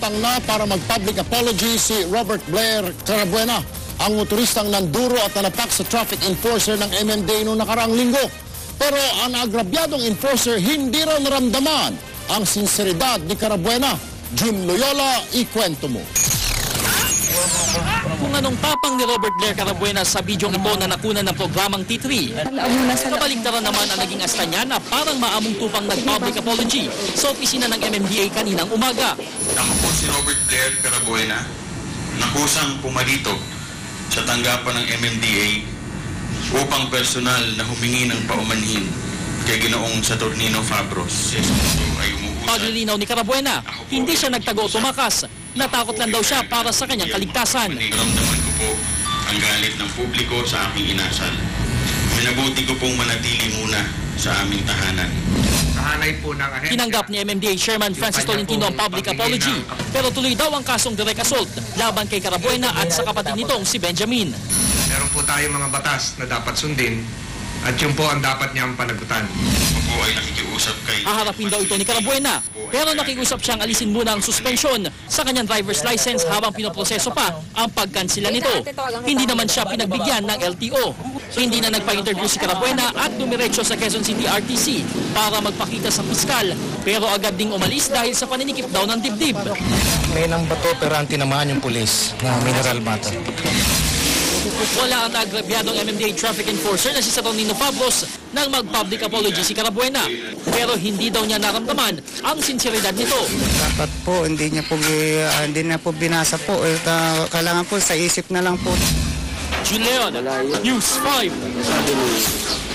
nagtapang na para mag-public apology si Robert Blair Carabuena, ang motoristang nanduro at nanapak sa traffic enforcer ng MMDA noong nakaraang linggo. Pero ang agrabyadong enforcer hindi raw naramdaman ang sinseridad ni Carabuena. June Loyola, ikwento mo. Kung anong tapang ni Robert Blair Carabuena sa bidyong ito na nakunan ng programang T3, kabaligtaran naman ang naging asta niya na parang maamong tupang nag-public apology sa opisina ng MMDA kaninang umaga. Ako po si Robert Blair Carabuena, nakusang pumarito sa tanggapan ng MMDA upang personal na humingi ng paumanhin kay Ginoong Saturnino Fabros. Paglilinaw ni Carabuena, hindi siya nagtago o tumakas. Natakot lang daw siya para sa kanyang kaligtasan. Naramdaman ko po ang galit ng publiko sa aking inasal. Minabuti ko pong manatili muna sa aming tahanan. Tinanggap ni MMDA Chairman Francis Tolentino ang public apology, pero tuloy daw ang kasong direct assault laban kay Carabuena at sa kapatid nitong si Benjamin. Meron po tayo mga batas na dapat sundin at yun po ang dapat niyang panagutan. Ako po ay nakikiusap kay... Haharapin daw ito ni Carabuena, pero nakiusap siyang alisin muna ang suspensyon sa kanyang driver's license habang pinoproseso pa ang pagkansila nito. Hindi naman siya pinagbigyan ng LTO. Hindi na nagpa-interview si Carabuena at dumiretso sa Quezon City RTC para magpakita sa piskal, pero agad ding umalis dahil sa paninikip daw ng dibdib. May nang bato pero ang tinamaan yung pulis na mineral matter. Wala ang agrabyadong MMDA traffic enforcer na si Saturnino Fabros nang mag-public apology si Carabuena. Pero hindi daw niya naramdaman ang sinseridad nito. Dapat po, hindi na po binasa po. Kailangan po sa isip na lang po. June Leon, News 5.